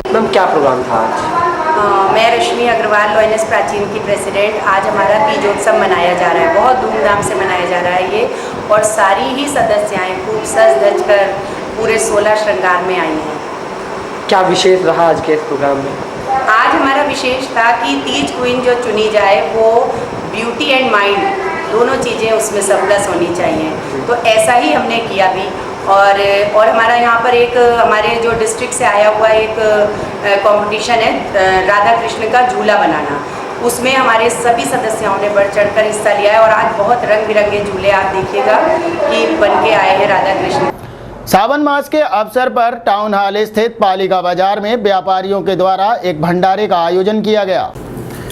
मैम क्या प्रोग्राम था आज? मैं रश्मि अग्रवाल, लॉयनेस प्राचीन की प्रेसिडेंट। आज हमारा तीजोत्सव मनाया जा रहा है, बहुत धूमधाम से मनाया जा रहा है ये, और सारी ही सदस्याएं खूब सज धज कर पूरे 16 श्रृंगार में आई हैं। क्या विशेष रहा आज के इस प्रोग्राम में? आज हमारा विशेष था कि तीज क्वीन जो चुनी जाए वो ब्यूटी एंड माइंड दोनों चीज़ें उसमें सरप्लस होनी चाहिए, तो ऐसा ही हमने किया भी। और हमारा यहाँ पर एक हमारे जो डिस्ट्रिक्ट से आया हुआ एक कंपटीशन है राधा कृष्ण का झूला बनाना, उसमें हमारे सभी सदस्यों ने बढ़ चढ़कर हिस्सा लिया है और आज बहुत रंग बिरंगे झूले आप देखिएगा कि बन के आए हैं राधा कृष्ण। सावन मास के अवसर पर टाउन हॉल स्थित पालिका बाजार में व्यापारियों के द्वारा एक भंडारे का आयोजन किया गया।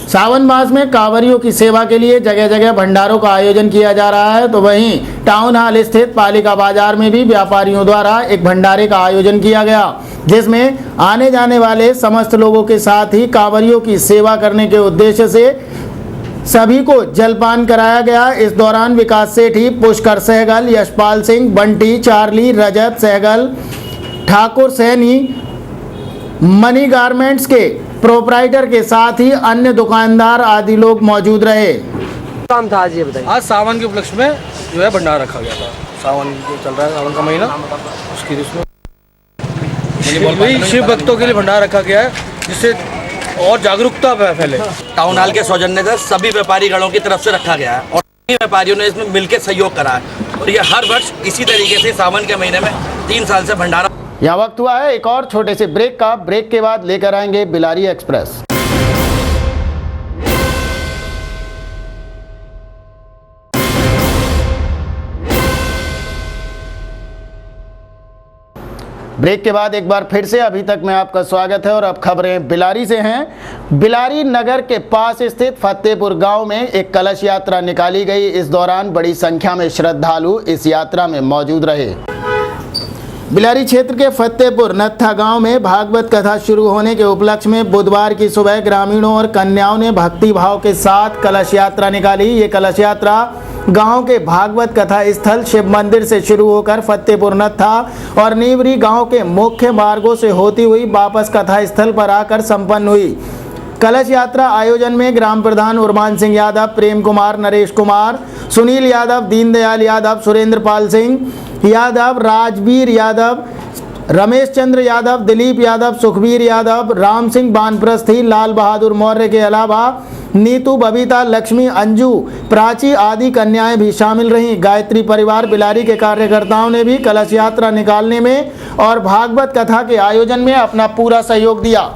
सावन मास में कांवरियों की सेवा के लिए जगह जगह भंडारों का आयोजन किया जा रहा है, तो वहीं टाउन हॉल स्थित पालिका बाजार में भी व्यापारियों द्वारा एक भंडारे का आयोजन किया गया, जिसमें आने जाने वाले समस्त लोगों के साथ ही कांवरियों की सेवा करने के उद्देश्य से सभी को जलपान कराया गया। इस दौरान विकास सेठी, पुष्कर सहगल, यशपाल सिंह, बंटी, चार्ली, रजत सहगल, ठाकुर सैनी, मनी गारमेंट्स के प्रोपराइटर के साथ ही अन्य दुकानदार आदि लोग मौजूद रहे। काम था आज ये बताइए। आज सावन के उपलक्ष्य में जो है भंडारा रखा गया था। सावन जो चल रहा है, सावन का महीना, उसकी उसमें शिव भक्तों के लिए भंडारा रखा गया है, जिससे और जागरूकता फैले। टाउन हॉल के सौजन्य से सभी व्यापारी गणों की तरफ से रखा गया है और सभी व्यापारियों ने इसमें मिलकर सहयोग करा है और ये हर वर्ष इसी तरीके से सावन के महीने में 3 साल से भंडारा। यह वक्त हुआ है एक और छोटे से ब्रेक का। ब्रेक के बाद लेकर आएंगे बिलारी एक्सप्रेस। ब्रेक के बाद एक बार फिर से अभी तक में आपका स्वागत है और अब खबरें बिलारी से हैं। बिलारी नगर के पास स्थित फतेहपुर गांव में एक कलश यात्रा निकाली गई। इस दौरान बड़ी संख्या में श्रद्धालु इस यात्रा में मौजूद रहे। बिलारी क्षेत्र के फतेहपुर नत्था गांव में भागवत कथा शुरू होने के उपलक्ष्य में बुधवार की सुबह ग्रामीणों और कन्याओं ने भक्ति भाव के साथ कलश यात्रा निकाली। ये कलश यात्रा गांव के भागवत कथा स्थल शिव मंदिर से शुरू होकर फतेहपुर नत्था और नीवरी गांव के मुख्य मार्गों से होती हुई वापस कथा स्थल पर आकर संपन्न हुई। कलश यात्रा आयोजन में ग्राम प्रधान उर्मान सिंह यादव, प्रेम कुमार, नरेश कुमार, सुनील यादव, दीनदयाल यादव, सुरेंद्र पाल सिंह यादव, राजवीर यादव, रमेश चंद्र यादव, दिलीप यादव, सुखबीर यादव, राम सिंह बानप्रस्थी, लाल बहादुर मौर्य के अलावा नीतू, बबीता, लक्ष्मी, अंजू, प्राची आदि कन्याएं भी शामिल रहीं। गायत्री परिवार बिलारी के कार्यकर्ताओं ने भी कलश यात्रा निकालने में और भागवत कथा के आयोजन में अपना पूरा सहयोग दिया।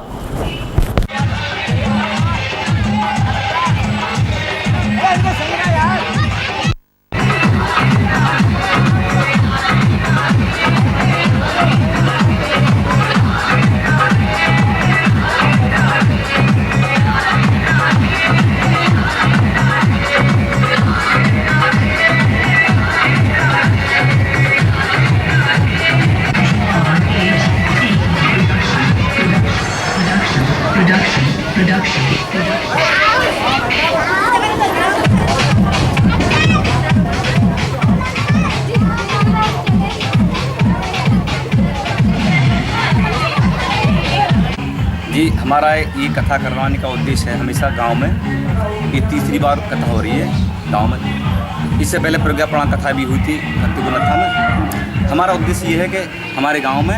जी, हमारा ये कथा करवाने का उद्देश्य है हमेशा गांव में, ये तीसरी बार कथा हो रही है गांव में। इससे पहले प्रज्ञा पुराण कथा भी हुई थी फतेहपुर नत्था में। हमारा उद्देश्य ये है कि हमारे गांव में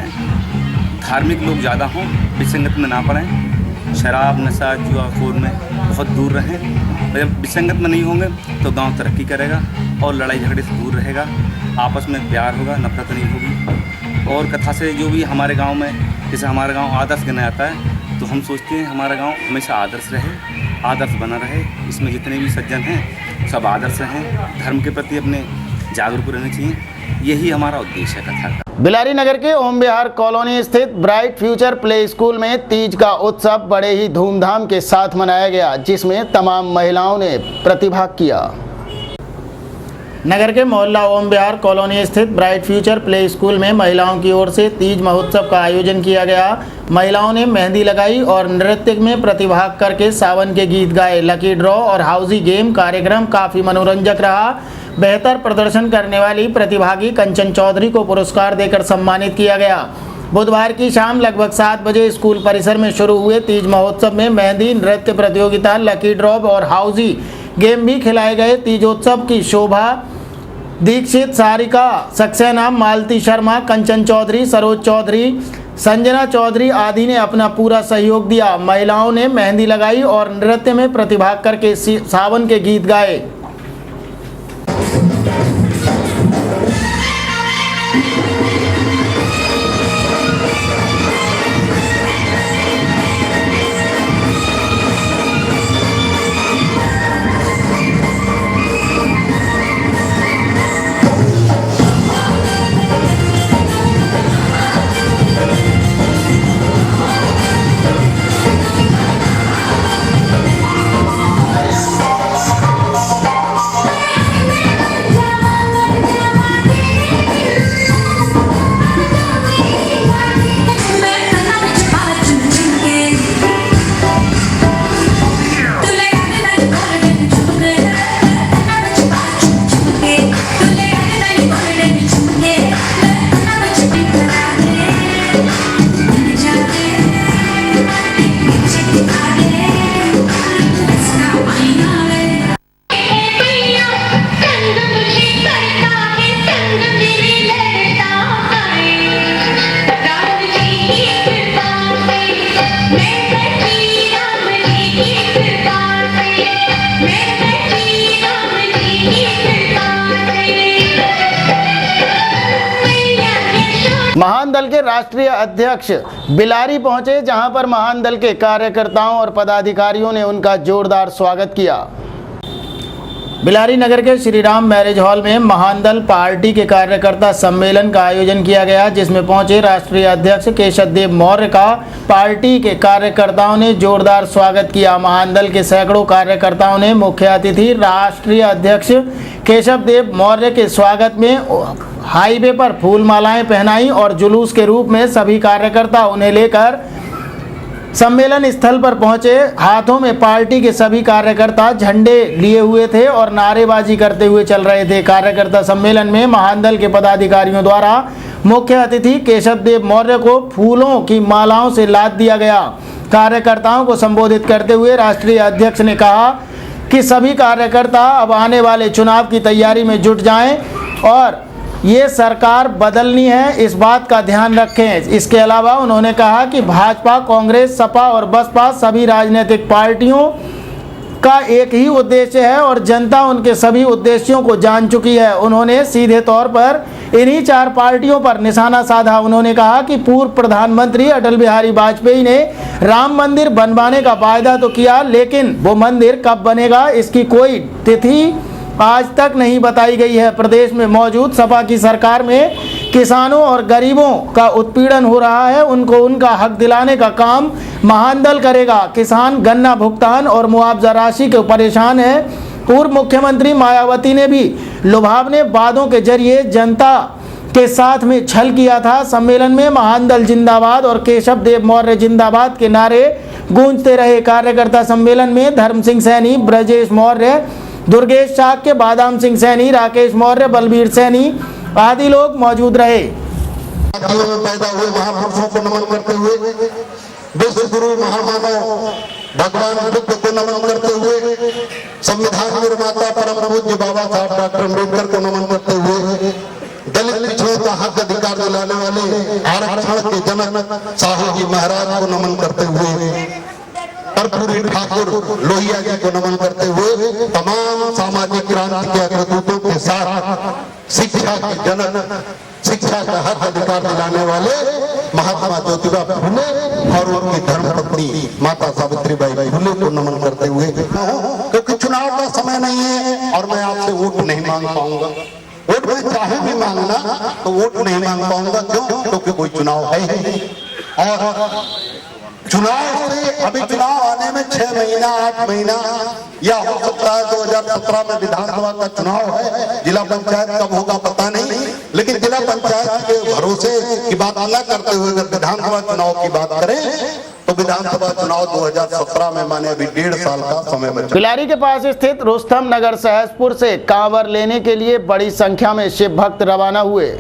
धार्मिक लोग ज़्यादा हों, विसंगत में ना पड़ें, शराब नशा जुआखोर में बहुत दूर रहें। जब विसंगत में नहीं होंगे तो गांव तरक्की करेगा और लड़ाई झगड़े से दूर रहेगा, आपस में प्यार होगा, नफरत नहीं होगी। और कथा से जो भी हमारे गांव में, जैसे हमारा गांव आदर्श गिना जाता है, तो हम सोचते हैं हमारा गांव हमेशा आदर्श रहे, आदर्श बना रहे। इसमें जितने भी सज्जन हैं सब आदर्श हैं, धर्म के प्रति अपने जागरूक रहने चाहिए। यही हमारा उद्देश्य है कथा का। बिलारी नगर के ओम विहार कॉलोनी स्थित ब्राइट फ्यूचर प्ले स्कूल में तीज का उत्सव बड़े ही धूमधाम के साथ मनाया गया, जिसमें तमाम महिलाओं ने प्रतिभाग किया। नगर के मोहल्ला ओम विहार कॉलोनी स्थित ब्राइट फ्यूचर प्ले स्कूल में महिलाओं की ओर से तीज महोत्सव का आयोजन किया गया। महिलाओं ने मेहंदी लगाई और नृत्य में प्रतिभाग करके सावन के गीत गाए। लकी ड्रॉ और हाउसी गेम कार्यक्रम काफ़ी मनोरंजक रहा। बेहतर प्रदर्शन करने वाली प्रतिभागी कंचन चौधरी को पुरस्कार देकर सम्मानित किया गया। बुधवार की शाम लगभग 7 बजे स्कूल परिसर में शुरू हुए तीज महोत्सव में मेहंदी, नृत्य प्रतियोगिता, लकी ड्रॉप और हाउसी गेम भी खिलाए गए। तीजोत्सव की शोभा दीक्षित, सारिका सक्सेना, मालती शर्मा, कंचन चौधरी, सरोज चौधरी, संजना चौधरी आदि ने अपना पूरा सहयोग दिया। महिलाओं ने मेहंदी लगाई और नृत्य में प्रतिभाग करके सावन के गीत गाए। दल के राष्ट्रीय अध्यक्ष बिलारी पहुंचे, जहां पर महान दल के कार्यकर्ताओं और पदाधिकारियों ने उनका जोरदार स्वागत किया। बिलारी नगर के श्री राम मैरिज हॉल में महान दल पार्टी के कार्यकर्ता सम्मेलन का आयोजन किया गया, जिसमें पहुंचे राष्ट्रीय अध्यक्ष केशव देव मौर्य का पार्टी के कार्यकर्ताओं ने जोरदार स्वागत किया। महान दल के सैकड़ों कार्यकर्ताओं ने मुख्य अतिथि राष्ट्रीय अध्यक्ष केशव देव मौर्य के स्वागत में हाईवे पर फूल मालाएं पहनाई और जुलूस के रूप में सभी कार्यकर्ता उन्हें लेकर सम्मेलन स्थल पर पहुंचे। हाथों में पार्टी के सभी कार्यकर्ता झंडे लिए हुए थे और नारेबाजी करते हुए चल रहे थे। कार्यकर्ता सम्मेलन में महान दल के पदाधिकारियों द्वारा मुख्य अतिथि केशव देव मौर्य को फूलों की मालाओं से लाद दिया गया। कार्यकर्ताओं को संबोधित करते हुए राष्ट्रीय अध्यक्ष ने कहा कि सभी कार्यकर्ता अब आने वाले चुनाव की तैयारी में जुट जाएं और ये सरकार बदलनी है, इस बात का ध्यान रखें। इसके अलावा उन्होंने कहा कि भाजपा, कांग्रेस, सपा और बसपा सभी राजनीतिक पार्टियों का एक ही उद्देश्य है और जनता उनके सभी उद्देश्यों को जान चुकी है। उन्होंने सीधे तौर पर इन्हीं 4 पार्टियों पर निशाना साधा। उन्होंने कहा कि पूर्व प्रधानमंत्री अटल बिहारी वाजपेयी ने राम मंदिर बनवाने का वायदा तो किया, लेकिन वो मंदिर कब बनेगा इसकी कोई तिथि आज तक नहीं बताई गई है। प्रदेश में मौजूद सपा की सरकार में किसानों और गरीबों का उत्पीड़न हो रहा है, उनको उनका हक दिलाने का काम महान दल करेगा। किसान गन्ना भुगतान और मुआवजा राशि के परेशान है। पूर्व मुख्यमंत्री मायावती ने भी लुभावने वादों के जरिए जनता के साथ में छल किया था। सम्मेलन में महान दल जिंदाबाद और केशव देव मौर्य जिंदाबाद के नारे गूंजते रहे। कार्यकर्ता सम्मेलन में धर्म सिंह सैनी, ब्रजेश मौर्य, दुर्गेश चाक्य, बादाम सिंह सैनी, राकेश मौर्य, बलबीर सैनी आदि लोग मौजूद रहे। पैदा हुए महापुरुषों को नमन करते हुए, विश्व गुरु महामानव भगवान बुद्ध को नमन करते हुए, संविधान निर्माता परम पूज्य बाबा साहब डॉक्टर अम्बेडकर को नमन करते हुए, दलित पिछड़ों का हक अधिकार दिलाने वाले आरक्षण के जनक साहू जी महाराज को नमन करते हुए, कर्पूरी ठाकुर लोहिया जी को नमन करते हुए, तमाम सामाजिक क्रांति के अग्रदूतों के साथ शिक्षा के जनक, शिक्षा का हक अधिकार दिलाने वाले महात्मा ज्योतिबा फुले और उनकी धर्मपत्नी माता सावित्रीबाई फुले को नमन करते हुए, क्योंकि चुनाव का समय नहीं है और मैं आपसे वोट नहीं मांग पाऊंगा। वोट मैं चाहे भी मांगना तो वोट नहीं मांग पाऊंगा। क्यों? क्योंकि कोई चुनाव है ही। और चुनाव से अभी चुनाव आने में 6 महीना 8 महीना या हो सकता है 2017 में विधानसभा का चुनाव है, जिला पंचायत कब होगा पता नहीं, लेकिन जिला पंचायत के भरोसे की बात न करते हुए अगर विधानसभा चुनाव की बात करें तो विधानसभा चुनाव 2017 में माने अभी 1.5 साल का समय बचा। बिलारी के पास स्थित रुस्तम नगर सहसपुर से कांवर लेने के लिए बड़ी संख्या में शिव भक्त रवाना हुए।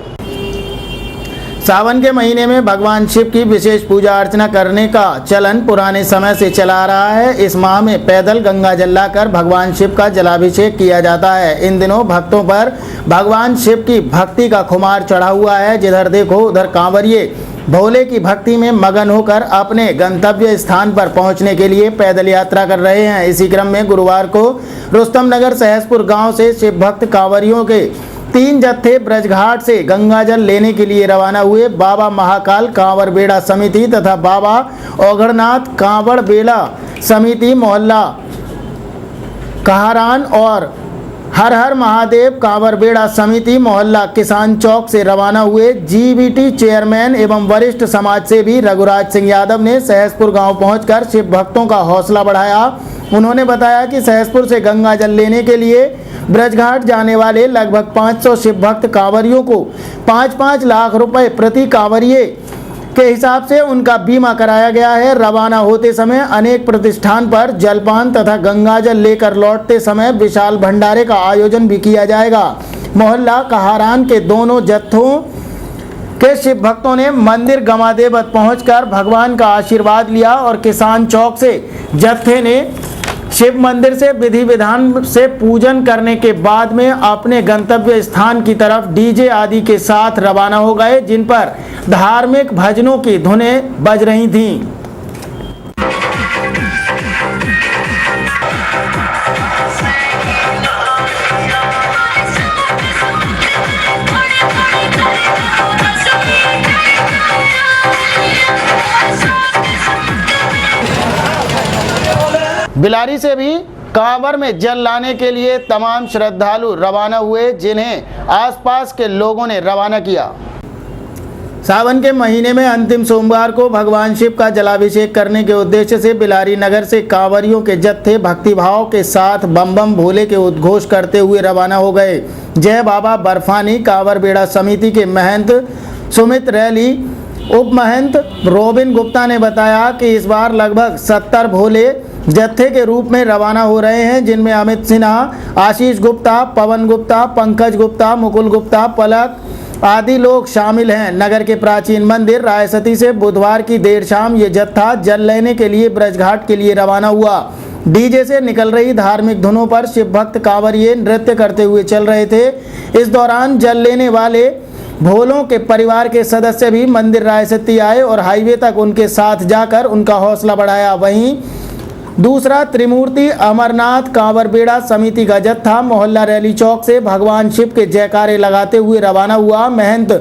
सावन के महीने में भगवान शिव की विशेष पूजा अर्चना करने का चलन पुराने समय से चला आ रहा है। इस माह में पैदल गंगा जल लाकर भगवान शिव का जलाभिषेक किया जाता है। इन दिनों भक्तों पर भगवान शिव की भक्ति का खुमार चढ़ा हुआ है। जिधर देखो उधर कांवरिये भोले की भक्ति में मगन होकर अपने गंतव्य स्थान पर पहुंचने के लिए पैदल यात्रा कर रहे हैं। इसी क्रम में गुरुवार को रुस्तम नगर सहसपुर गांव से शिव भक्त कांवरियों के 3 जत्थे ब्रजघाट से गंगाजल लेने के लिए रवाना हुए। बाबा महाकाल कांवर बेड़ा समिति तथा बाबा ओघड़नाथ कांवड़ बेड़ा समिति मोहल्ला कहारान और हर हर महादेव कांवर बेड़ा समिति मोहल्ला किसान चौक से रवाना हुए। जीबीटी चेयरमैन एवं वरिष्ठ समाजसेवी रघुराज सिंह यादव ने सहसपुर गांव पहुंचकर शिव भक्तों का हौसला बढ़ाया। उन्होंने बताया कि सहसपुर से गंगा जल लेने के लिए ब्रजघाट जाने वाले लगभग 500 शिव भक्त कांवरियों को 5-5 लाख रुपए प्रति कांवरिये के हिसाब से उनका बीमा कराया गया है। रवाना होते समय अनेक प्रतिष्ठान पर जलपान तथा गंगाजल लेकर लौटते समय विशाल भंडारे का आयोजन भी किया जाएगा। मोहल्ला कहारान के दोनों जत्थों के शिव भक्तों ने मंदिर गमादेवत पहुंचकर भगवान का आशीर्वाद लिया और किसान चौक से जत्थे ने शिव मंदिर से विधि विधान से पूजन करने के बाद में अपने गंतव्य स्थान की तरफ डीजे आदि के साथ रवाना हो गए, जिन पर धार्मिक भजनों की धुनें बज रही थीं। बिलारी से भी कांवर में जल लाने के लिए तमाम श्रद्धालु रवाना हुए, जिन्हें आसपास के लोगों ने रवाना किया। सावन के महीने में अंतिम सोमवार को भगवान शिव का जलाभिषेक करने के उद्देश्य से बिलारी नगर से कांवरियों के जत्थे भक्तिभाव के साथ बम बम भोले के उद्घोष करते हुए रवाना हो गए। जय बाबा बर्फानी कांवर बेड़ा समिति के महंत सुमित रैली उप महंत रोबिन गुप्ता ने बताया कि इस बार लगभग 70 भोले जत्थे के रूप में रवाना हो रहे हैं, जिनमें अमित सिन्हा, आशीष गुप्ता, पवन गुप्ता, पंकज गुप्ता, मुकुल गुप्ता, पलक आदि लोग शामिल हैं। नगर के प्राचीन मंदिर रायसती से बुधवार की देर शाम ये जत्था जल लेने के लिए ब्रजघाट के लिए रवाना हुआ। डीजे से निकल रही धार्मिक धुनों पर शिव भक्त कांवरिये नृत्य करते हुए चल रहे थे। इस दौरान जल लेने वाले भोलों के परिवार के सदस्य भी मंदिर रायसती आए और हाईवे तक उनके साथ जाकर उनका हौसला बढ़ाया। वहीं दूसरा त्रिमूर्ति अमरनाथ कांवर बेड़ा समिति का जत्था मोहल्ला रैली चौक से भगवान शिव के जयकारे लगाते हुए रवाना हुआ। महंत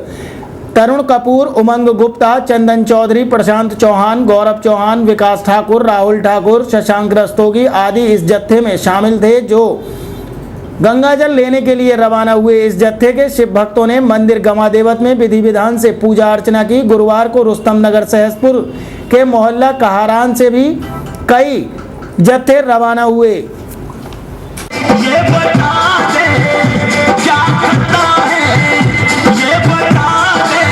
तरुण कपूर, उमंग गुप्ता, चंदन चौधरी, प्रशांत चौहान, गौरव चौहान, विकास ठाकुर, राहुल ठाकुर, शशांक रस्तोगी आदि इस जत्थे में शामिल थे, जो गंगा जल लेने के लिए रवाना हुए। इस जत्थे के शिव भक्तों ने मंदिर गमादेवत में विधि विधान से पूजा अर्चना की। गुरुवार को रुस्तम नगर सहसपुर के मोहल्ला कहारान से भी कई जत्थे रवाना हुए। ये बता दे क्या करता है, ये बता दे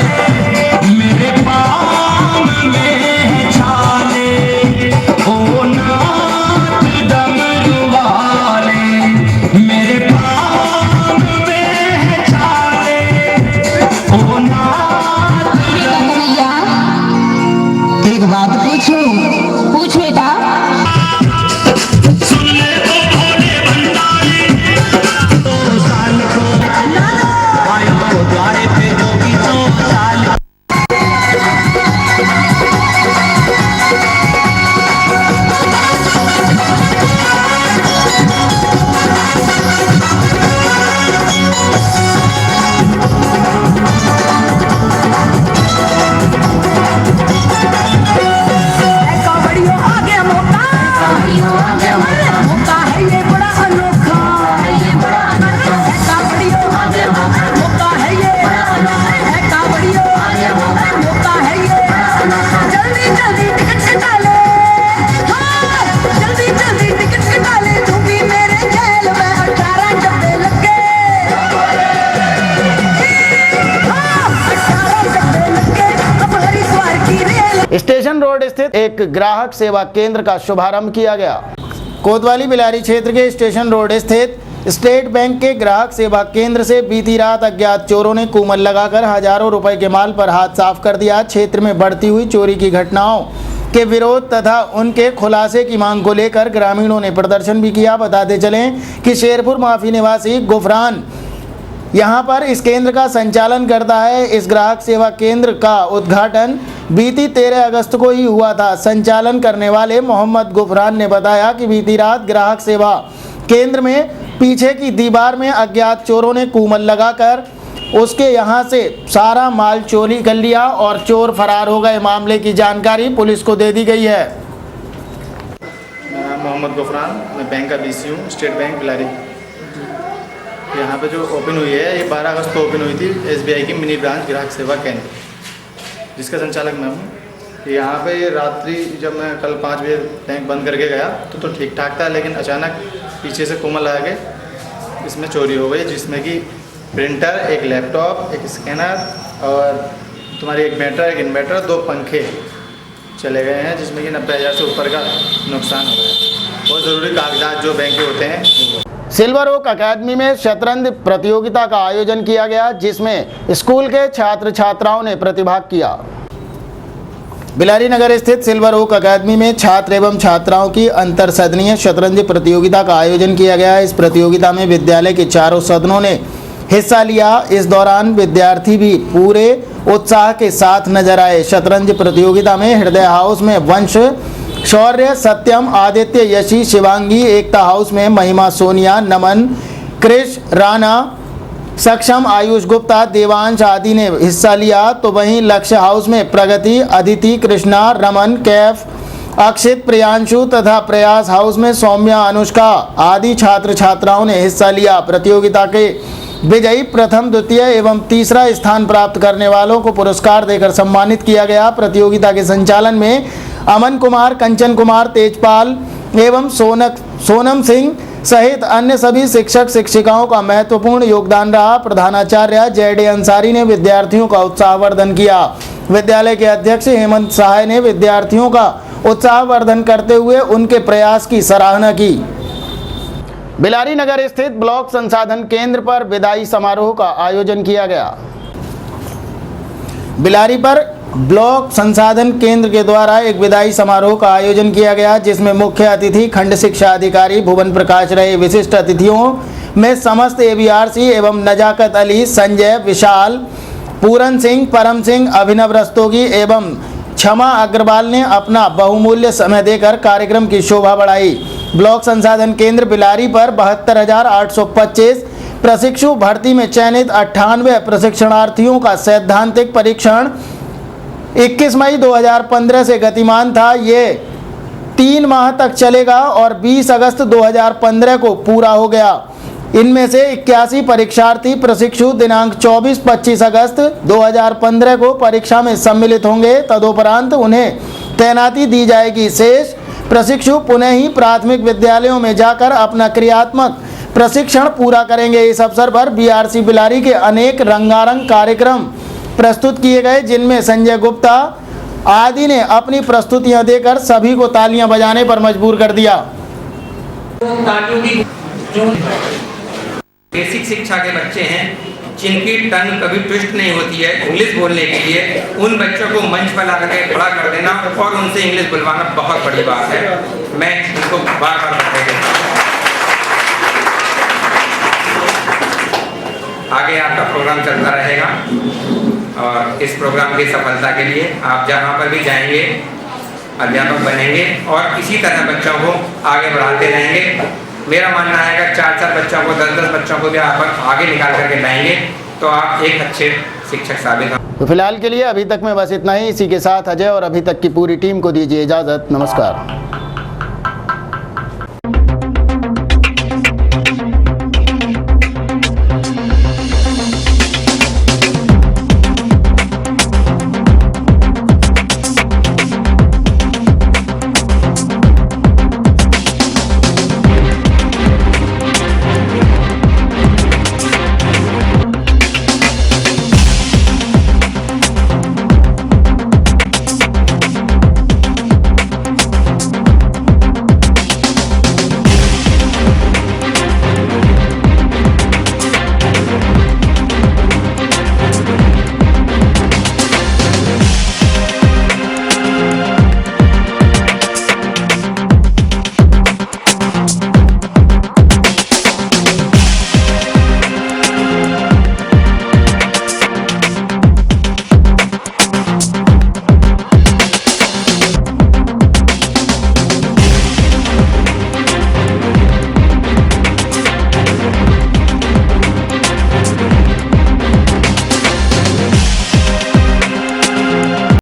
मेरे पाँव में छाले ओ नाथ डमरू वाले, मेरे पाँव में छाले ओ नाथ। एक बात पूछूं? पूछ बेटा। स्टेशन रोड स्थित एक ग्राहक सेवा केंद्र का शुभारंभ किया गया। कोतवाली बिलारी क्षेत्र के स्टेशन रोड स्थित स्टेट बैंक के ग्राहक सेवा केंद्र से बीती रात अज्ञात चोरों ने कुमल लगाकर हजारों रुपए के माल पर हाथ साफ कर दिया। क्षेत्र में बढ़ती हुई चोरी की घटनाओं के विरोध तथा उनके खुलासे की मांग को लेकर ग्रामीणों ने प्रदर्शन भी किया। बताते चलें कि शेरपुर माफी निवासी गुफरान यहां पर इस केंद्र का संचालन करता है। इस ग्राहक सेवा केंद्र का उद्घाटन बीती 13 अगस्त को ही हुआ था। संचालन करने वाले मोहम्मद गुफरान ने बताया कि बीती रात ग्राहक सेवा केंद्र में पीछे की दीवार में अज्ञात चोरों ने कुमल लगाकर उसके यहां से सारा माल चोरी कर लिया और चोर फरार हो गए। मामले की जानकारी पुलिस को दे दी गई है। मोहम्मद गुफरान, मैं बैंक का बीसी हूँ, स्टेट बैंक बिलारी। यहाँ पे जो ओपन हुई है ये 12 अगस्त को ओपन हुई थी SBI की मिनी ब्रांच ग्राहक सेवा केंद्र, जिसका संचालक मैं हूँ। यहाँ पे रात्रि जब मैं कल 5 बजे बैंक बंद करके गया तो ठीक ठाक था, लेकिन अचानक पीछे से कुमल लगा के इसमें चोरी हो गई, जिसमें कि प्रिंटर, एक लैपटॉप, एक स्कैनर और तुम्हारी एक बैटरी, एक इन्वर्टर, 2 पंखे चले गए हैं, जिसमें कि 90,000 से ऊपर का नुकसान हो गया। बहुत ज़रूरी कागजात जो बैंक के होते हैं। सिल्वर ओक अकादमी में शतरंज प्रतियोगिता का आयोजन किया गया, जिसमें स्कूल के छात्र छात्राओं ने प्रतिभाग किया। बिलारी नगर स्थित सिल्वर ओक अकादमी में छात्र एवं छात्राओं की अंतर सदनीय शतरंज प्रतियोगिता का आयोजन किया गया। इस प्रतियोगिता में विद्यालय के चारों सदनों ने हिस्सा लिया। इस दौरान विद्यार्थी भी पूरे उत्साह के साथ नजर आए। शतरंज प्रतियोगिता में हृदय हाउस में वंश, शौर्य, सत्यम, आदित्य, यशी, शिवांगी, एकता हाउस में महिमा, सोनिया, नमन, कृष, राणा, सक्षम, आयुष गुप्ता, देवांश आदि ने हिस्सा लिया। तो वहीं लक्ष्य हाउस में प्रगति, अदिति, कृष्णा, रमन, कैफ अक्षित, प्रियांशु तथा प्रयास हाउस में सौम्या, अनुष्का आदि छात्र छात्राओं ने हिस्सा लिया। प्रतियोगिता के विजयी प्रथम, द्वितीय एवं तीसरा स्थान प्राप्त करने वालों को पुरस्कार देकर सम्मानित किया गया। प्रतियोगिता के संचालन में अमन कुमार, कंचन कुमार, तेजपाल एवं सोनम सिंह सहित अन्य सभी शिक्षक शिक्षिकाओं का महत्वपूर्ण योगदान रहा। प्रधानाचार्य जेडी अंसारी ने विद्यार्थियों का उत्साहवर्धन किया। विद्यालय के अध्यक्ष हेमंत सहाय ने विद्यार्थियों का उत्साहवर्धन करते हुए उनके प्रयास की सराहना की। बिलारी नगर स्थित ब्लॉक संसाधन केंद्र पर विदाई समारोह का आयोजन किया गया। बिलारी पर ब्लॉक संसाधन केंद्र के द्वारा एक विदाई समारोह का आयोजन किया गया, जिसमें मुख्य अतिथि खंड शिक्षा अधिकारी भुवन प्रकाश रहे। विशिष्ट अतिथियों में समस्त एबीआरसी एवं नजाकत अली, संजय, विशाल, पूरन सिंह, परम सिंह, अभिनव रस्तोगी एवं क्षमा अग्रवाल ने अपना बहुमूल्य समय देकर कार्यक्रम की शोभा बढ़ाई। ब्लॉक संसाधन केंद्र बिलारी पर 72,825 प्रशिक्षु भर्ती में चयनित 98 प्रशिक्षणार्थियों का सैद्धांतिक परीक्षण 21 मई 2015 से गतिमान था। ये 3 माह तक चलेगा और 20 अगस्त 2015 को पूरा हो गया। इनमें से 81 परीक्षार्थी प्रशिक्षु दिनांक 24-25 अगस्त 2015 को परीक्षा में सम्मिलित होंगे। तदुपरांत उन्हें तैनाती दी जाएगी। शेष प्रशिक्षु पुनः ही प्राथमिक विद्यालयों में जाकर अपना क्रियात्मक प्रशिक्षण पूरा करेंगे। इस अवसर पर बीआरसी बिलारी के अनेक रंगारंग कार्यक्रम प्रस्तुत किए गए, जिनमें संजय गुप्ता आदि ने अपनी प्रस्तुतियां देकर सभी को तालियां बजाने पर मजबूर कर दिया। बेसिक शिक्षा के बच्चे हैं जिनकी टंग कभी ट्विस्ट नहीं होती है इंग्लिश बोलने के लिए, उन बच्चों को मंच पर ला करके खड़ा कर देना और उनसे इंग्लिश बुलवाना बहुत बड़ी बात है। मैं उनको बार बार बधाई देता हूं। आगे आपका प्रोग्राम चलता रहेगा और इस प्रोग्राम की सफलता के लिए आप जहाँ पर भी जाएंगे अध्यापक बनेंगे और इसी तरह बच्चों को आगे बढ़ाते रहेंगे। मेरा मानना है अगर 4-4 बच्चों को 10-10 बच्चों को भी आप आगे निकाल करके लाएंगे तो आप एक अच्छे शिक्षक साबित होंगे। तो फिलहाल के लिए अभी तक में बस इतना ही। इसी के साथ अजय और अभी तक की पूरी टीम को दीजिए इजाज़त। नमस्कार।